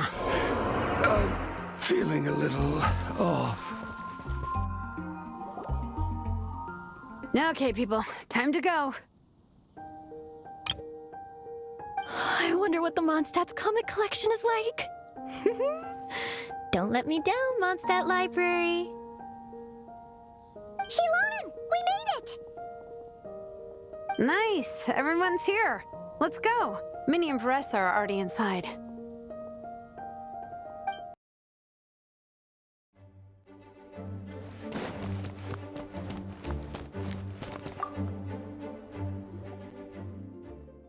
I'm feeling a little off. Okay, people, time to go. I wonder what the Mondstadt's comic collection is like. Don't let me down, Mondstadt Library. Shilonen, we made it! Nice, everyone's here. Let's go. Minnie and Varessa are already inside.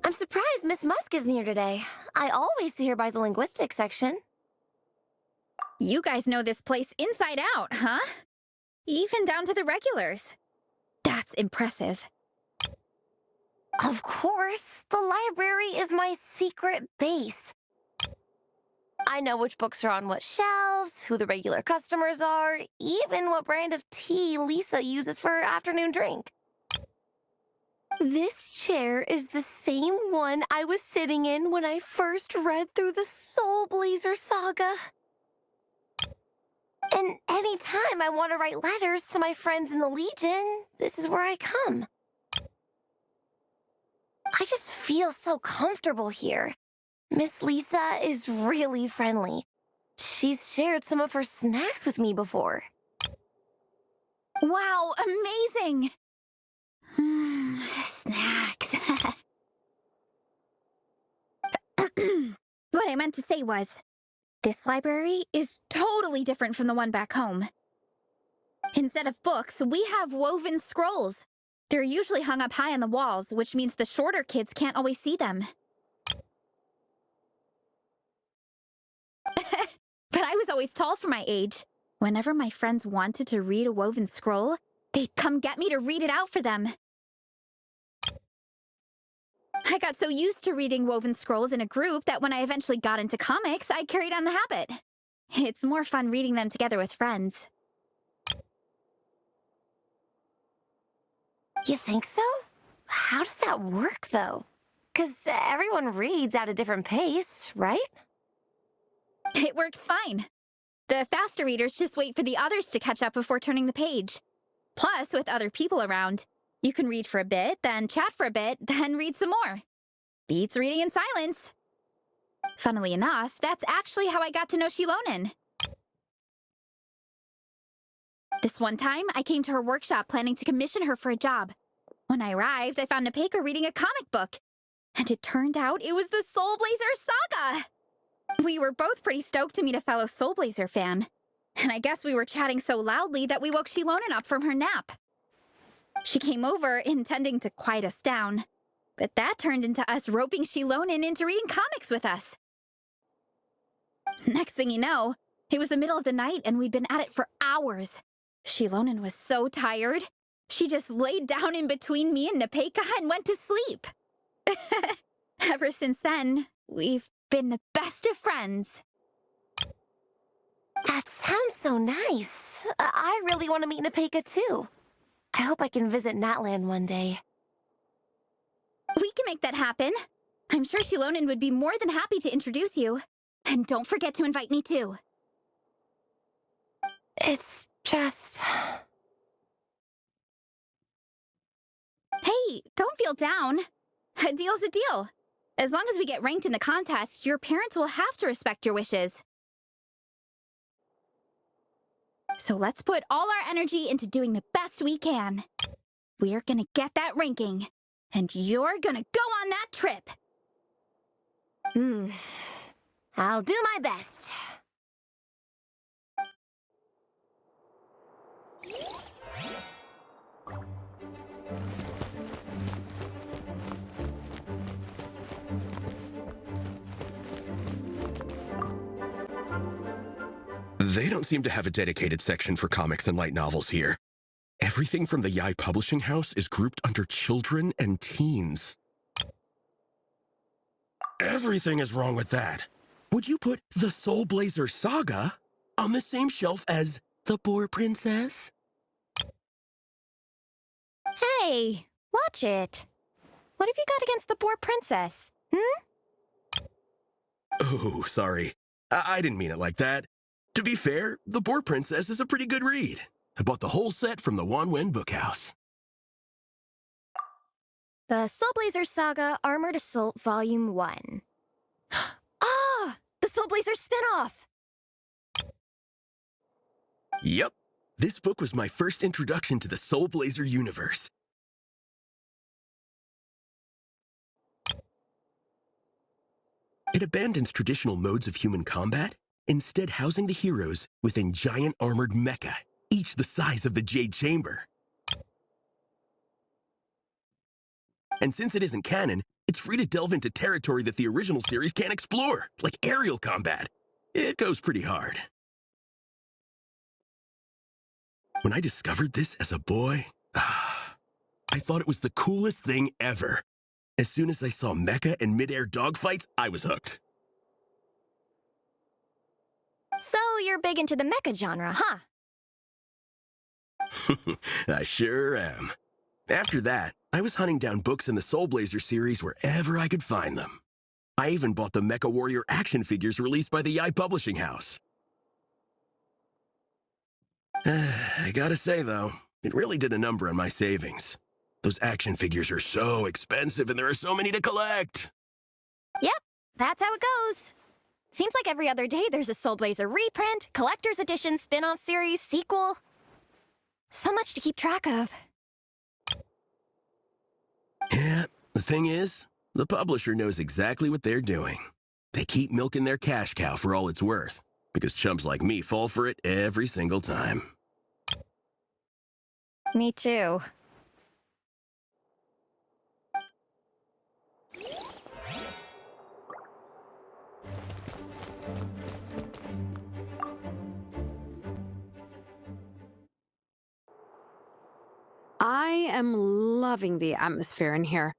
I'm surprised Miss Musk isn't here today. I always see her by the linguistics section. You guys know this place inside out, huh? Even down to the regulars. That's impressive. Of course, the library is my secret base. I know which books are on what shelves, who the regular customers are, even what brand of tea Lisa uses for her afternoon drink. This chair is the same one I was sitting in when I first read through the Soulblazers saga. And anytime I want to write letters to my friends in the Legion, this is where I come. I just feel so comfortable here. Miss Lisa is really friendly. She's shared some of her snacks with me before. Wow, amazing! Snacks. What I meant to say was, this library is totally different from the one back home. Instead of books, we have woven scrolls. They're usually hung up high on the walls, which means the shorter kids can't always see them. But I was always tall for my age. Whenever my friends wanted to read a woven scroll, they'd come get me to read it out for them. I got so used to reading woven scrolls in a group that when I eventually got into comics, I carried on the habit. It's more fun reading them together with friends. You think so? How does that work, though? 'Cause everyone reads at a different pace, right? It works fine. The faster readers just wait for the others to catch up before turning the page. Plus, with other people around, you can read for a bit, then chat for a bit, then read some more. Beats reading in silence. Funnily enough, that's actually how I got to know Shilonen. This one time, I came to her workshop planning to commission her for a job. When I arrived, I found Nepeka reading a comic book. And it turned out it was the Soulblazers saga! We were both pretty stoked to meet a fellow Soulblazer fan. And I guess we were chatting so loudly that we woke Shilonen up from her nap. She came over, intending to quiet us down. But that turned into us roping Shilonen into reading comics with us. Next thing you know, it was the middle of the night and we'd been at it for hours. Shilonen was so tired, she just laid down in between me and Nepeka and went to sleep. Ever since then, we've been the best of friends. That sounds so nice. I really want to meet Nepeka, too. I hope I can visit Natland one day. We can make that happen. I'm sure Shilonen would be more than happy to introduce you. And don't forget to invite me too. It's just... Hey, don't feel down. A deal's a deal. As long as we get ranked in the contest, your parents will have to respect your wishes. So let's put all our energy into doing the best we can. We're gonna get that ranking, and you're gonna go on that trip. I'll do my best. They don't seem to have a dedicated section for comics and light novels here. Everything from the Yai Publishing House is grouped under children and teens. Everything is wrong with that. Would you put the Soulblazer saga on the same shelf as The Boar Princess? Hey, watch it. What have you got against the Boar Princess? Oh, sorry. I didn't mean it like that. To be fair, The Boar Princess is a pretty good read. I bought the whole set from the Wanwen Bookhouse. The Soulblazers Saga Armored Assault Volume 1. Ah! The Soulblazers spin-off! Yep. This book was my first introduction to the Soulblazer universe. It abandons traditional modes of human combat, instead housing the heroes within giant armored mecha, each the size of the Jade Chamber. And since it isn't canon, it's free to delve into territory that the original series can't explore, like aerial combat. It goes pretty hard. When I discovered this as a boy, I thought it was the coolest thing ever. As soon as I saw mecha and mid-air dogfights, I was hooked. So you're big into the mecha genre, huh? I sure am. After that, I was hunting down books in the Soulblazer series wherever I could find them. I even bought the Mecha Warrior action figures released by the Yai Publishing House. I gotta say, though, it really did a number on my savings. Those action figures are so expensive and there are so many to collect. Yep, that's how it goes. Seems like every other day there's a Soulblazer reprint, collector's edition, spin-off series, sequel. So much to keep track of. Yeah, the thing is, the publisher knows exactly what they're doing. They keep milking their cash cow for all it's worth, because chumps like me fall for it every single time. Me too. I am loving the atmosphere in here.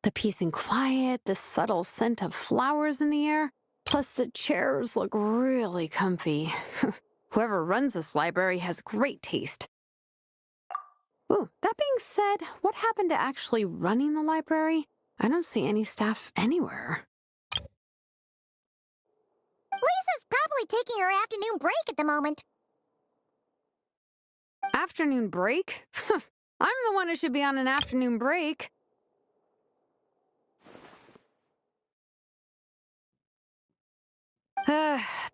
The peace and quiet, the subtle scent of flowers in the air, plus the chairs look really comfy. Whoever runs this library has great taste. Ooh, that being said, what happened to actually running the library? I don't see any staff anywhere. Lisa's probably taking her afternoon break at the moment. Afternoon break? I'm the one who should be on an afternoon break.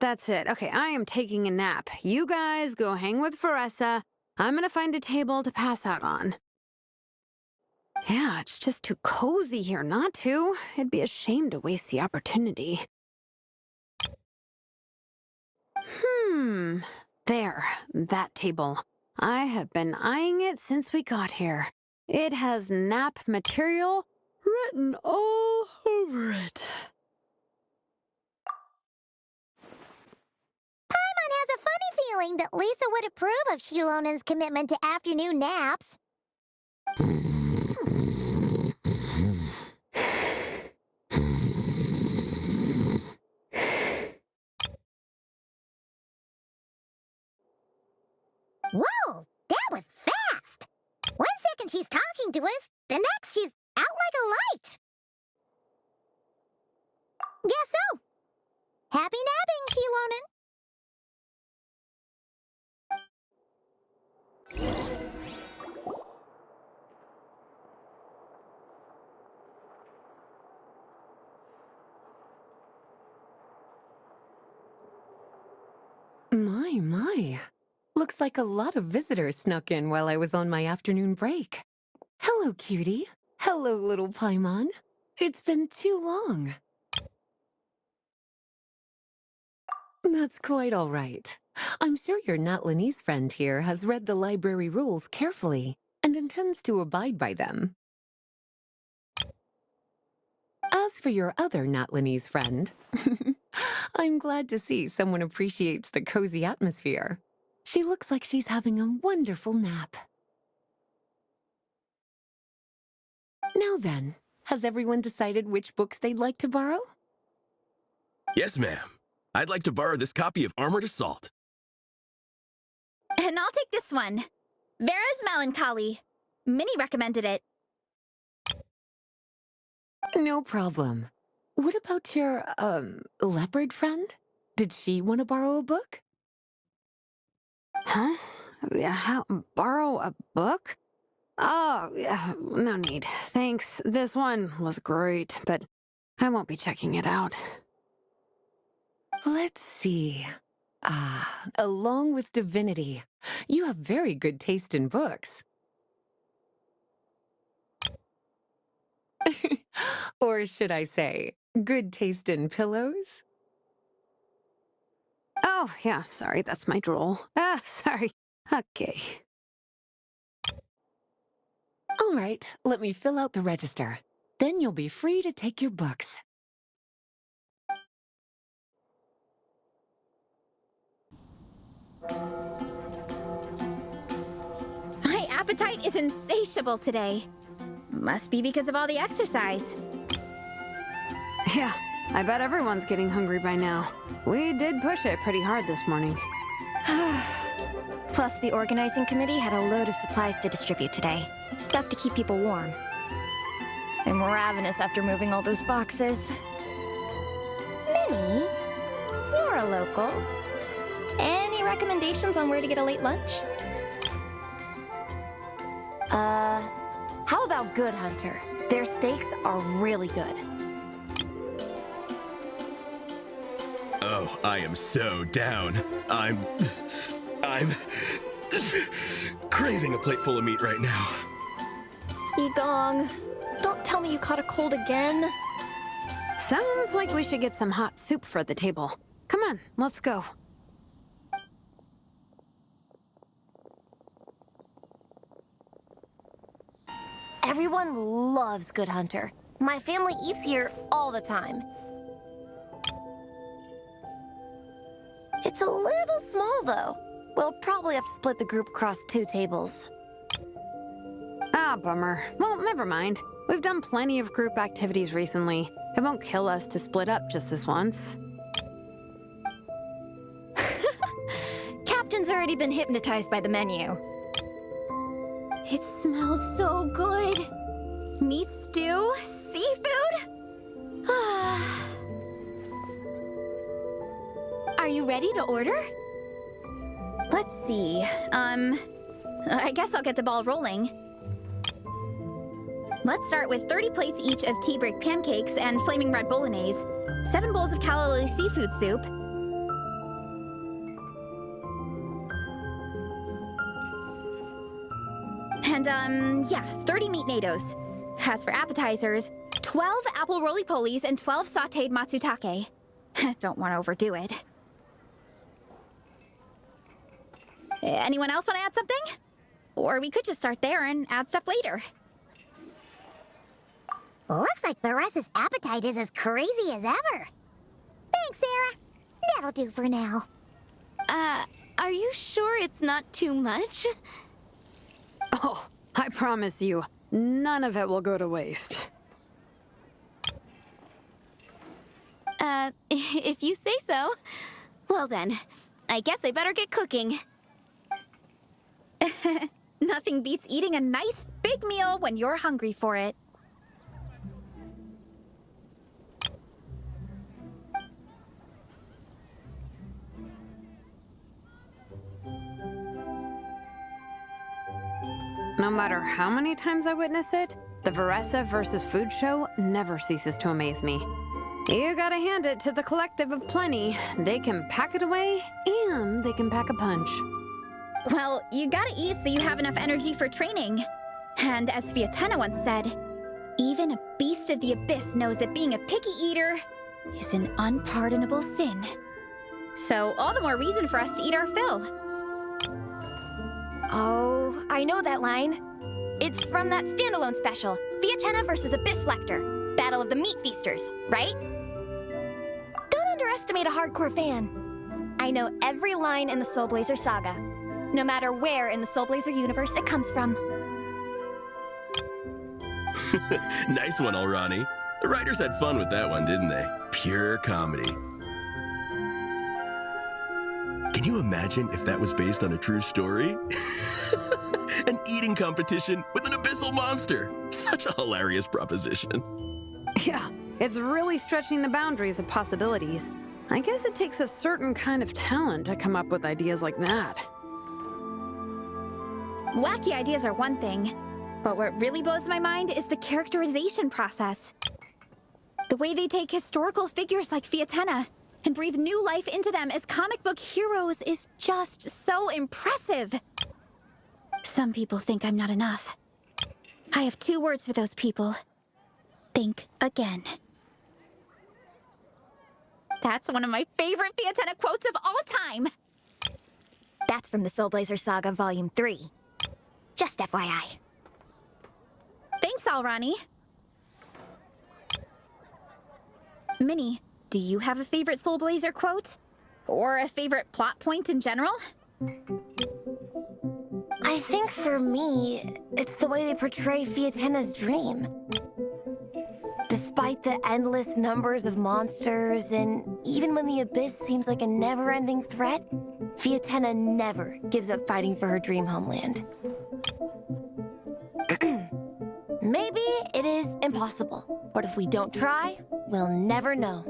That's it. Okay, I am taking a nap. You guys go hang with Faressa. I'm gonna find a table to pass out on. Yeah, it's just too cozy here not to. It'd be a shame to waste the opportunity. There, that table. I have been eyeing it since we got here. It has nap material written all over it. Paimon has a funny feeling that Lisa would approve of Shilonen's commitment to afternoon naps. Whoa, that was fast! 1 second she's talking to us, the next she's out like a light. Guess so. Happy napping, Shilonen. My. Looks like a lot of visitors snuck in while I was on my afternoon break. Hello, cutie. Hello, little Paimon. It's been too long. That's quite all right. I'm sure your Natlanese friend here has read the library rules carefully and intends to abide by them. As for your other Natlanese friend, I'm glad to see someone appreciates the cozy atmosphere. She looks like she's having a wonderful nap. Now then, has everyone decided which books they'd like to borrow? Yes, ma'am. I'd like to borrow this copy of Armored Assault. And I'll take this one. Vera's Melancholy. Minnie recommended it. No problem. What about your, leopard friend? Did she want to borrow a book? Huh? Borrow a book? Oh, yeah, no need. Thanks. This one was great, but I won't be checking it out. Let's see. Along with divinity, you have very good taste in books. Or should I say, good taste in pillows? Oh, yeah, sorry, that's my drool. Sorry. Okay. All right, let me fill out the register. Then you'll be free to take your books. My appetite is insatiable today. Must be because of all the exercise. Yeah, I bet everyone's getting hungry by now. We did push it pretty hard this morning. Plus, the organizing committee had a load of supplies to distribute today. Stuff to keep people warm. I'm ravenous after moving all those boxes. Minnie, you're a local. Any recommendations on where to get a late lunch? How about Good Hunter? Their steaks are really good. Oh, I am so down. I'm craving a plate full of meat right now. Igong, don't tell me you caught a cold again. Sounds like we should get some hot soup for the table. Come on, let's go. Everyone loves Good Hunter. My family eats here all the time. It's a little small, though. We'll probably have to split the group across 2 tables. Ah, bummer. Well, never mind. We've done plenty of group activities recently. It won't kill us to split up just this once. Captain's already been hypnotized by the menu. It smells so good. Meat stew? Seafood? Are you ready to order? Let's see. I guess I'll get the ball rolling. Let's start with 30 plates each of tea break pancakes and flaming red bolognese, 7 bowls of calla seafood soup, and, 30 meat natos. As for appetizers, 12 apple roly-polies and 12 sautéed matsutake. Don't want to overdo it. Anyone else want to add something? Or we could just start there and add stuff later. Looks like Vanessa's appetite is as crazy as ever. Thanks, Sarah. That'll do for now. Are you sure it's not too much? Oh, I promise you, none of it will go to waste. If you say so. Well then, I guess I better get cooking. Nothing beats eating a nice big meal when you're hungry for it. No matter how many times I witness it, the Varesa versus Food show never ceases to amaze me. You gotta hand it to the collective of plenty. They can pack it away, and they can pack a punch. Well, you gotta eat so you have enough energy for training. And as Fiatena once said, even a beast of the abyss knows that being a picky eater is an unpardonable sin. So all the more reason for us to eat our fill. Oh, I know that line. It's from that standalone special, Fiatena versus Abyss Lecter, Battle of the Meat Feasters, right? Don't underestimate a hardcore fan. I know every line in the Soulblazer saga, no matter where in the Soulblazer universe it comes from. Nice one, Alrani. The writers had fun with that one, didn't they? Pure comedy. Can you imagine if that was based on a true story? An eating competition with an abyssal monster. Such a hilarious proposition. Yeah, it's really stretching the boundaries of possibilities. I guess it takes a certain kind of talent to come up with ideas like that. Wacky ideas are one thing, but what really blows my mind is the characterization process. The way they take historical figures like Fiatenna and breathe new life into them as comic book heroes is just so impressive. Some people think I'm not enough. I have 2 words for those people. Think again. That's one of my favorite Fiatenna quotes of all time. That's from the Soulblazers Saga Volume 3. Just FYI. Thanks, Alrani. Minnie, do you have a favorite Soulblazer quote? Or a favorite plot point in general? I think for me, it's the way they portray Fiatenna's dream. Despite the endless numbers of monsters, and even when the Abyss seems like a never-ending threat, Fiatenna never gives up fighting for her dream homeland. Maybe it is impossible, but if we don't try, we'll never know.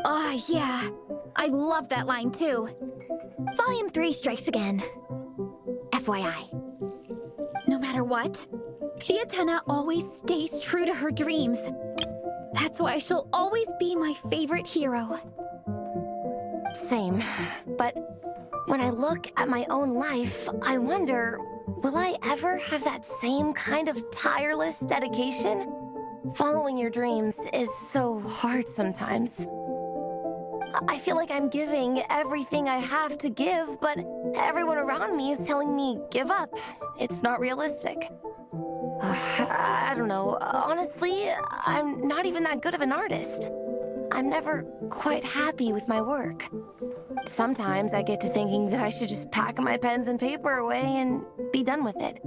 Oh, yeah. I love that line, too. Volume 3 strikes again. FYI. No matter what, Fiatenna always stays true to her dreams. That's why she'll always be my favorite hero. Same, but when I look at my own life, I wonder, will I ever have that same kind of tireless dedication? Following your dreams is so hard sometimes. I feel like I'm giving everything I have to give, but everyone around me is telling me, give up. It's not realistic. I don't know. Honestly, I'm not even that good of an artist. I'm never quite happy with my work. Sometimes I get to thinking that I should just pack my pens and paper away and be done with it.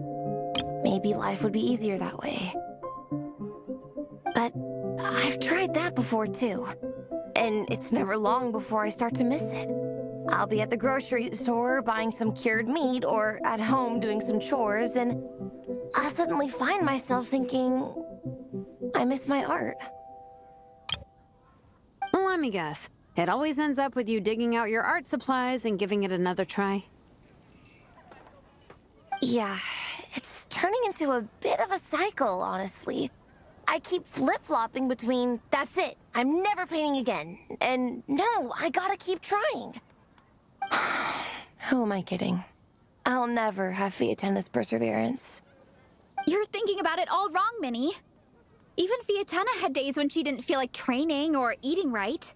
Maybe life would be easier that way. But I've tried that before too. And it's never long before I start to miss it. I'll be at the grocery store buying some cured meat or at home doing some chores, and I'll suddenly find myself thinking, I miss my art. Let me guess. It always ends up with you digging out your art supplies and giving it another try. Yeah, it's turning into a bit of a cycle, honestly. I keep flip-flopping between, that's it, I'm never painting again, and no, I gotta keep trying. Who am I kidding? I'll never have Fiatenna's perseverance. You're thinking about it all wrong, Minnie. Even Fiatenna had days when she didn't feel like training or eating right.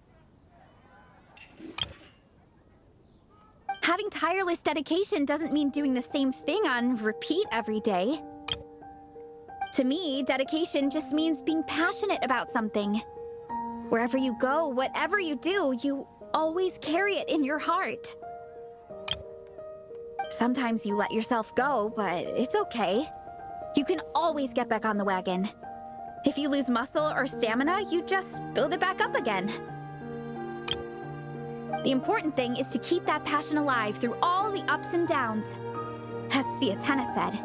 Having tireless dedication doesn't mean doing the same thing on repeat every day. To me, dedication just means being passionate about something. Wherever you go, whatever you do, you always carry it in your heart. Sometimes you let yourself go, but it's okay. You can always get back on the wagon. If you lose muscle or stamina, you just build it back up again. The important thing is to keep that passion alive through all the ups and downs, as Fiatenna said.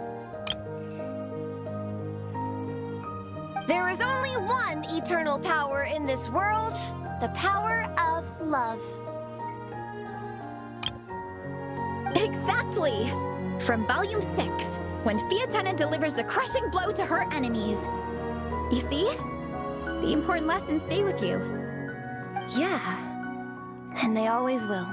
There is only one eternal power in this world, the power of love. Exactly! From Volume 6, when Fiatenna delivers the crushing blow to her enemies. You see? The important lessons stay with you. Yeah, and they always will.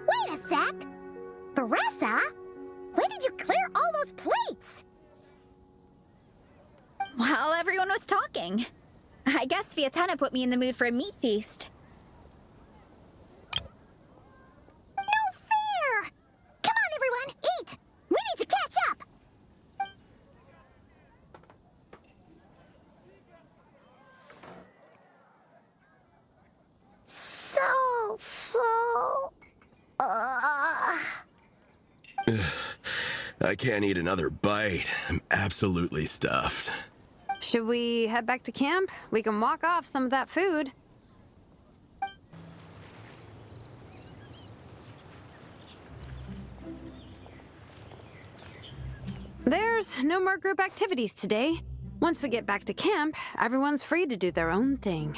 Wait a sec! Beressa? When did you clear all those plates? While everyone was talking. I guess Fiatenna put me in the mood for a meat feast. No fair! Come on, everyone, eat! We need to catch up! So full. I can't eat another bite. I'm absolutely stuffed. Should we head back to camp? We can walk off some of that food. There's no more group activities today. Once we get back to camp, everyone's free to do their own thing.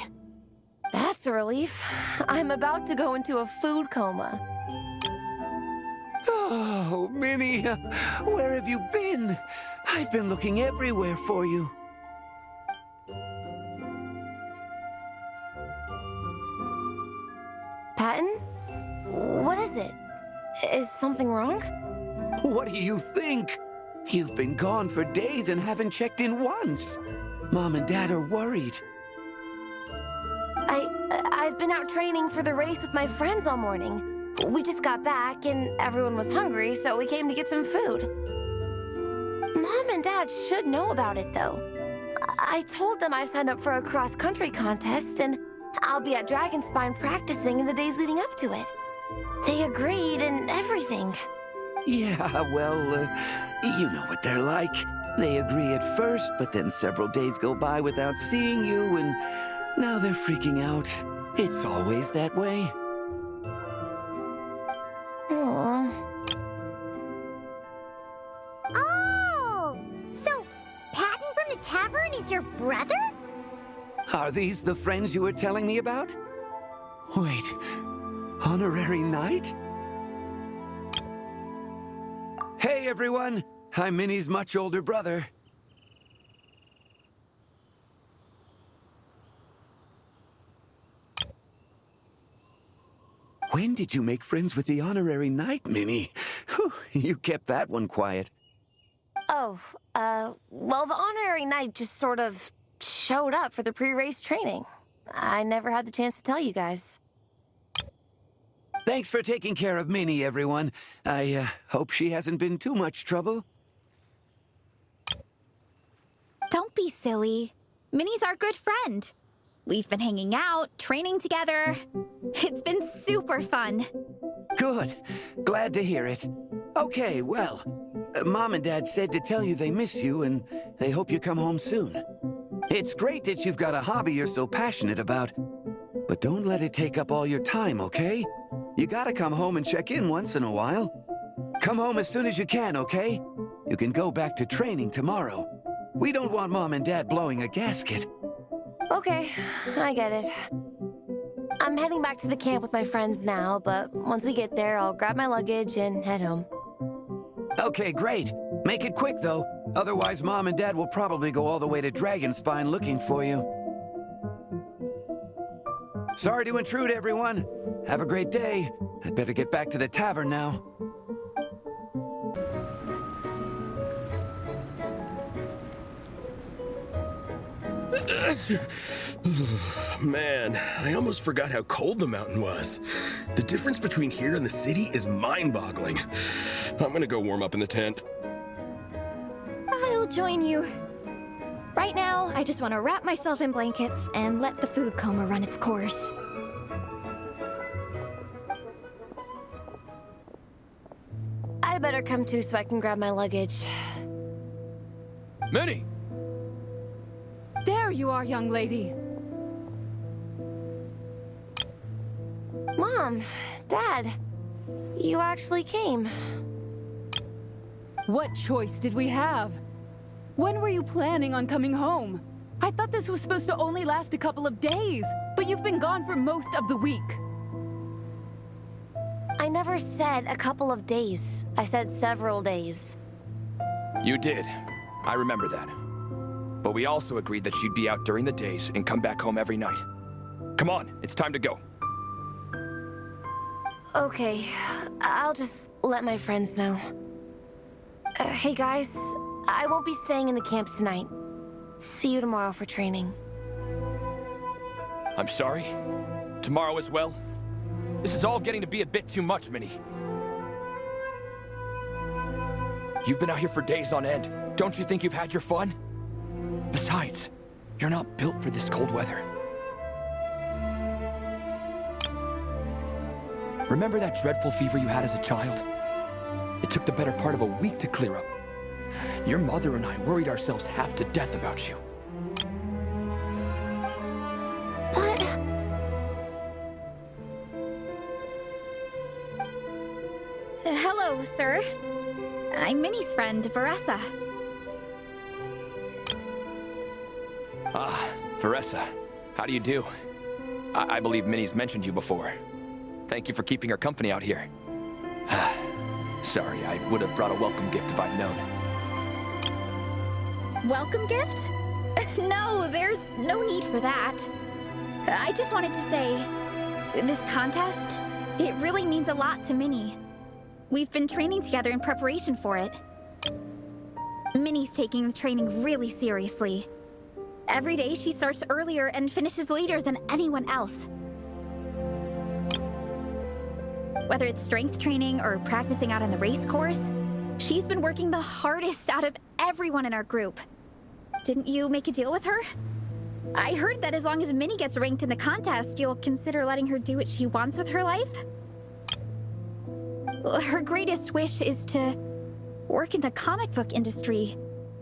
That's a relief. I'm about to go into a food coma. Oh, Minnie, where have you been? I've been looking everywhere for you. Patton? What is it? Is something wrong? What do you think? You've been gone for days and haven't checked in once. Mom and Dad are worried. I've been out training for the race with my friends all morning. We just got back and everyone was hungry, so we came to get some food. Mom and Dad should know about it, though. I told them I signed up for a cross-country contest, and I'll be at Dragonspine practicing in the days leading up to it. They agreed and everything. Yeah, well, you know what they're like. They agree at first, but then several days go by without seeing you, and now they're freaking out. It's always that way. Aww. Oh! So, Patton from the tavern is your brother? Are these the friends you were telling me about? Wait, honorary knight? Hey, everyone! I'm Minnie's much older brother. When did you make friends with the honorary knight, Minnie? Whew, you kept that one quiet. Oh, well, the honorary knight just sort of showed up for the pre-race training. I never had the chance to tell you guys. Thanks for taking care of Minnie, everyone. I hope she hasn't been too much trouble. Don't be silly. Minnie's our good friend. We've been hanging out, training together. It's been super fun. Good. Glad to hear it. Okay, well, Mom and Dad said to tell you they miss you and they hope you come home soon. It's great that you've got a hobby you're so passionate about, but don't let it take up all your time, okay? You gotta come home and check in once in a while. Come home as soon as you can, okay? You can go back to training tomorrow. We don't want Mom and Dad blowing a gasket. Okay, I get it. I'm heading back to the camp with my friends now, but once we get there, I'll grab my luggage and head home. Okay, great. Make it quick, though. Otherwise, Mom and Dad will probably go all the way to Dragonspine looking for you. Sorry to intrude, everyone. Have a great day. I'd better get back to the tavern now. Man, I almost forgot how cold the mountain was. The difference between here and the city is mind-boggling. I'm gonna go warm up in the tent. I'll join you. Right now, I just want to wrap myself in blankets and let the food coma run its course. I'd better come too so I can grab my luggage. Minnie! There you are, young lady. Mom, Dad, you actually came. What choice did we have? When were you planning on coming home? I thought this was supposed to only last a couple of days, but you've been gone for most of the week. I never said a couple of days. I said several days. You did. I remember that. But we also agreed that she'd be out during the days and come back home every night. Come on, it's time to go. Okay, I'll just let my friends know. Hey guys, I won't be staying in the camp tonight. See you tomorrow for training. I'm sorry. Tomorrow as well. This is all getting to be a bit too much, Minnie. You've been out here for days on end. Don't you think you've had your fun? Besides, you're not built for this cold weather. Remember that dreadful fever you had as a child? It took the better part of a week to clear up. Your mother and I worried ourselves half to death about you. What? Hello, sir. I'm Minnie's friend, Veressa. Ah, Veressa. How do you do? I believe Minnie's mentioned you before. Thank you for keeping her company out here. Sorry, I would have brought a welcome gift if I'd known. Welcome gift? No, there's no need for that. I just wanted to say, this contest, it really means a lot to Minnie. We've been training together in preparation for it. Minnie's taking the training really seriously. Every day she starts earlier and finishes later than anyone else. Whether it's strength training or practicing out on the race course, she's been working the hardest out of everyone in our group. Didn't you make a deal with her? I heard that as long as Minnie gets ranked in the contest, you'll consider letting her do what she wants with her life? Her greatest wish is to work in the comic book industry,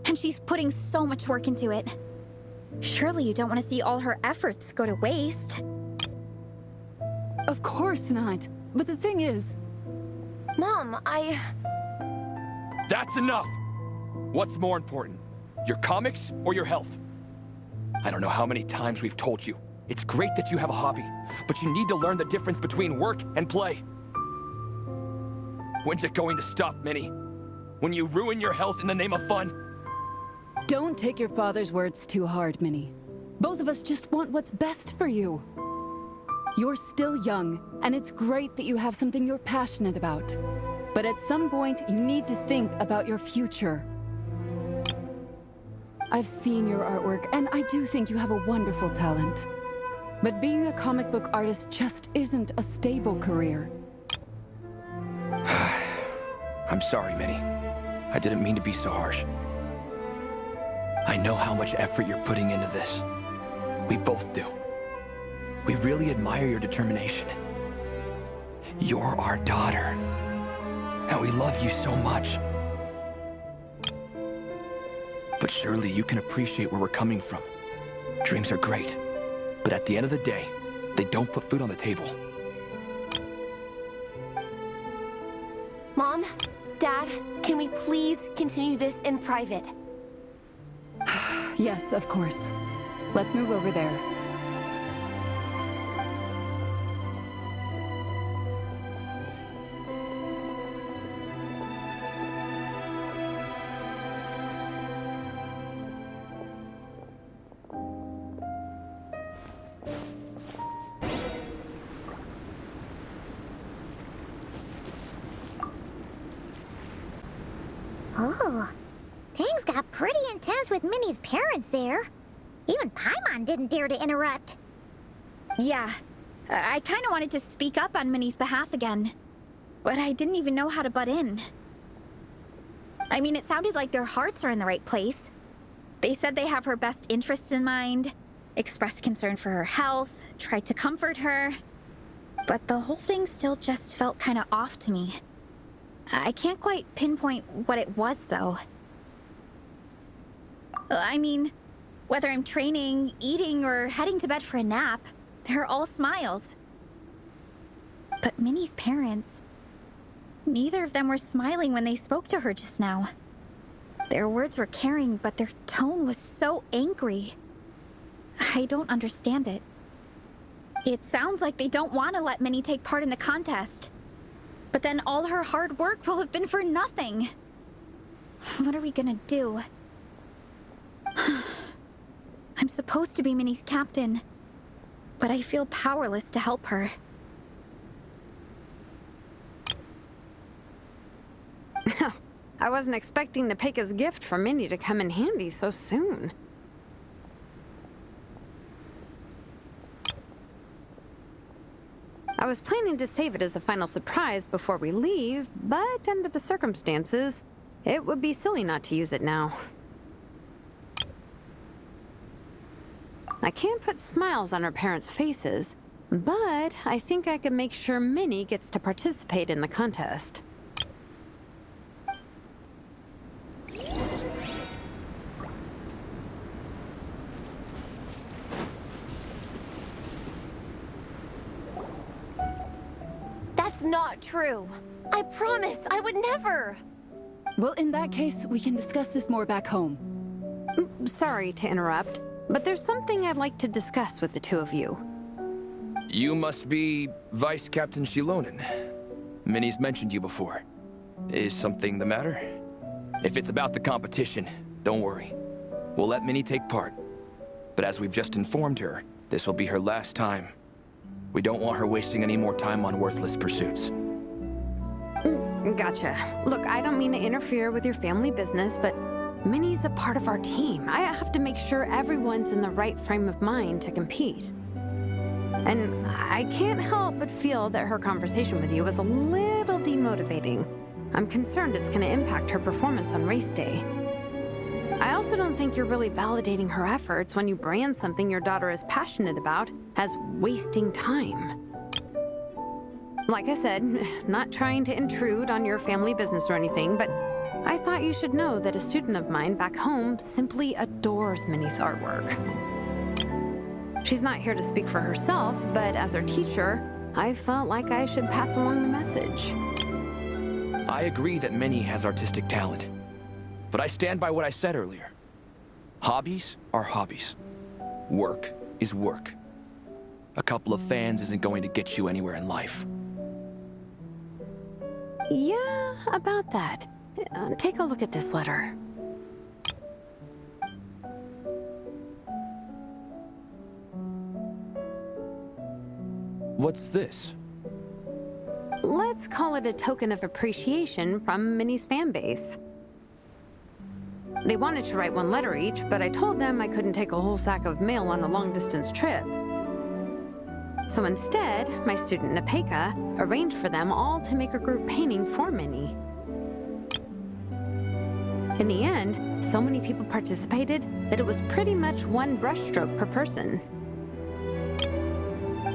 and she's putting so much work into it. Surely you don't want to see all her efforts go to waste. Of course not. But the thing is... Mom, That's enough! What's more important, your comics or your health? I don't know how many times we've told you. It's great that you have a hobby, but you need to learn the difference between work and play. When's it going to stop, Minnie? When you ruin your health in the name of fun? Don't take your father's words too hard, Minnie. Both of us just want what's best for you. You're still young, and it's great that you have something you're passionate about. But at some point, you need to think about your future. I've seen your artwork, and I do think you have a wonderful talent. But being a comic book artist just isn't a stable career. I'm sorry, Minnie. I didn't mean to be so harsh. I know how much effort you're putting into this. We both do. We really admire your determination. You're our daughter, and we love you so much. But surely you can appreciate where we're coming from. Dreams are great, but at the end of the day, they don't put food on the table. Mom, Dad, can we please continue this in private? Yes, of course. Let's move over there. Oh, things got pretty intense with Minnie's parents there. Even Paimon didn't dare to interrupt. Yeah, I kind of wanted to speak up on Minnie's behalf again, but I didn't even know how to butt in. I mean, it sounded like their hearts are in the right place. They said they have her best interests in mind, expressed concern for her health, tried to comfort her, but the whole thing still just felt kind of off to me. I can't quite pinpoint what it was, though. I mean, whether I'm training, eating, or heading to bed for a nap, they're all smiles. But Minnie's parents, neither of them were smiling when they spoke to her just now. Their words were caring, but their tone was so angry. I don't understand it. It sounds like they don't want to let Minnie take part in the contest. But then all her hard work will have been for nothing. What are we gonna do? I'm supposed to be Minnie's captain, but I feel powerless to help her. I wasn't expecting the Peka's gift from Minnie to come in handy so soon. I was planning to save it as a final surprise before we leave, but under the circumstances, it would be silly not to use it now. I can't put smiles on her parents' faces, but I think I can make sure Minnie gets to participate in the contest. That's not true. I promise I would never. Well, in that case, we can discuss this more back home. Sorry to interrupt, but there's something I'd like to discuss with the two of you. You must be Vice Captain Shilonen. Minnie's mentioned you before. Is something the matter? If it's about the competition, don't worry. We'll let Minnie take part. But as we've just informed her, this will be her last time. We don't want her wasting any more time on worthless pursuits. Gotcha. Look, I don't mean to interfere with your family business, but Minnie's a part of our team. I have to make sure everyone's in the right frame of mind to compete. And I can't help but feel that her conversation with you was a little demotivating. I'm concerned it's going to impact her performance on race day. I also don't think you're really validating her efforts when you brand something your daughter is passionate about as wasting time. Like I said, not trying to intrude on your family business or anything, but I thought you should know that a student of mine back home simply adores Minnie's artwork. She's not here to speak for herself, but as her teacher, I felt like I should pass along the message. I agree that Minnie has artistic talent, but I stand by what I said earlier. Hobbies are hobbies. Work is work. A couple of fans isn't going to get you anywhere in life. Yeah, about that. Take a look at this letter. What's this? Let's call it a token of appreciation from Minnie's fan base. They wanted to write one letter each, but I told them I couldn't take a whole sack of mail on a long-distance trip. So instead, my student Nepeka arranged for them all to make a group painting for Minnie. In the end, so many people participated that it was pretty much one brushstroke per person.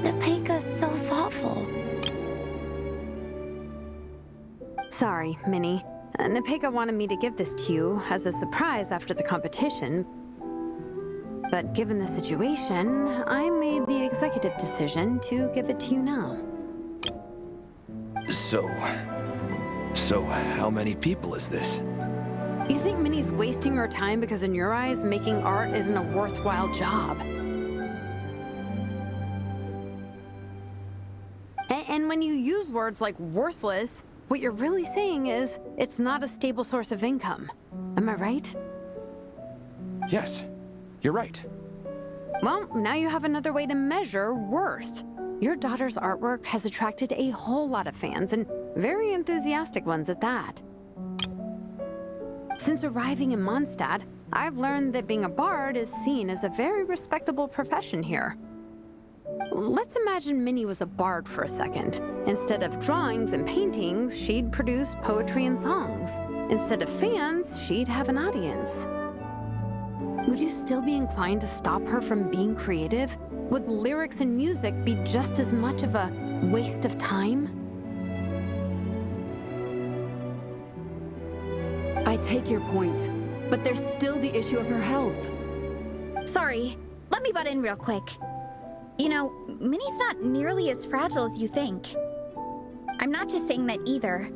Nepeka's so thoughtful. Sorry, Minnie. Nepeka wanted me to give this to you as a surprise after the competition. But given the situation, I made the executive decision to give it to you now. So how many people is this? You think Minnie's wasting her time because in your eyes, making art isn't a worthwhile job? And when you use words like worthless, what you're really saying is it's not a stable source of income. Am I right? Yes, you're right. Well, now you have another way to measure worth. Your daughter's artwork has attracted a whole lot of fans, and very enthusiastic ones at that. Since arriving in Mondstadt, I've learned that being a bard is seen as a very respectable profession here. Let's imagine Minnie was a bard for a second. Instead of drawings and paintings, she'd produce poetry and songs. Instead of fans, she'd have an audience. Would you still be inclined to stop her from being creative? Would lyrics and music be just as much of a waste of time? I take your point, but there's still the issue of her health. Sorry, let me butt in real quick. You know, Minnie's not nearly as fragile as you think. I'm not just saying that either.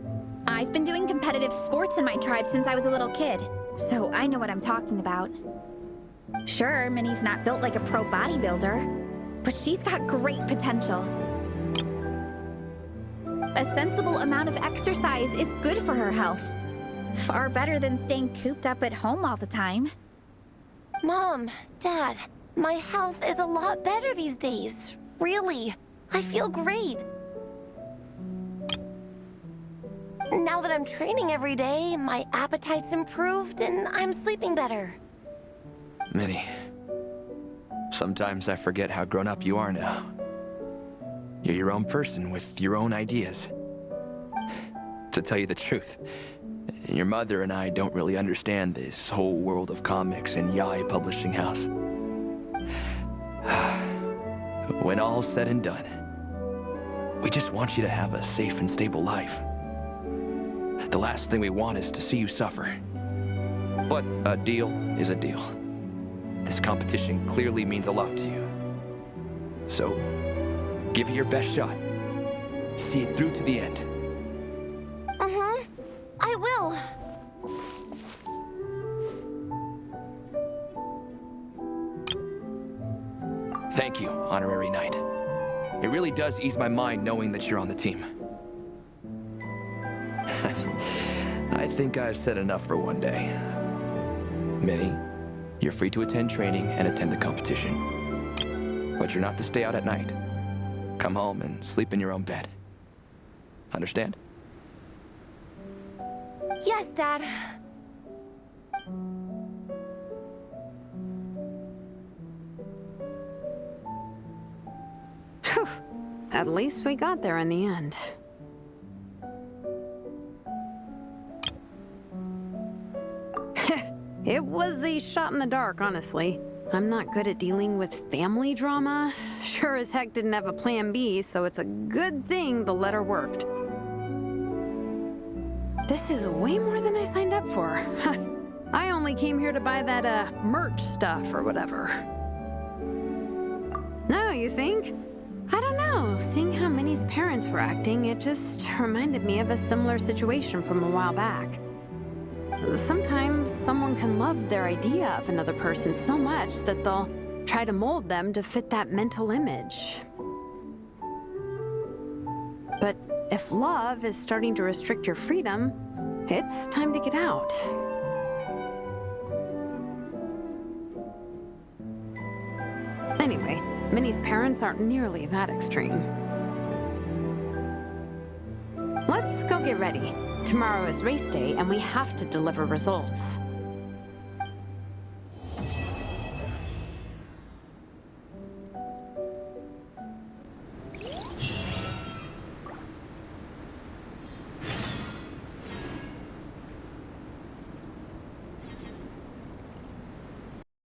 I've been doing competitive sports in my tribe since I was a little kid, so I know what I'm talking about. Sure, Minnie's not built like a pro bodybuilder, but she's got great potential. A sensible amount of exercise is good for her health. Far better than staying cooped up at home all the time. Mom, Dad, my health is a lot better these days. Really. I feel great. Now that I'm training every day, my appetite's improved and I'm sleeping better. Minnie, sometimes I forget how grown up you are now. You're your own person with your own ideas. To tell you the truth, your mother and I don't really understand this whole world of comics and Yai Publishing House. When all's said and done, we just want you to have a safe and stable life. The last thing we want is to see you suffer. But a deal is a deal. This competition clearly means a lot to you. So, give it your best shot. See it through to the end. I will. Thank you, Honorary Knight. It really does ease my mind knowing that you're on the team. I think I've said enough for one day. Minnie, you're free to attend training and attend the competition. But you're not to stay out at night. Come home and sleep in your own bed. Understand? Yes, Dad. Whew. At least we got there in the end. It was a shot in the dark, honestly. I'm not good at dealing with family drama. Sure as heck didn't have a plan B, so it's a good thing the letter worked. This is way more than I signed up for. I only came here to buy that, merch stuff or whatever. No, you think? I don't know. Seeing how Minnie's parents were acting, it just reminded me of a similar situation from a while back. Sometimes someone can love their idea of another person so much that they'll try to mold them to fit that mental image. But if love is starting to restrict your freedom, it's time to get out. Anyway, Minnie's parents aren't nearly that extreme. Let's go get ready. Tomorrow is race day, and we have to deliver results.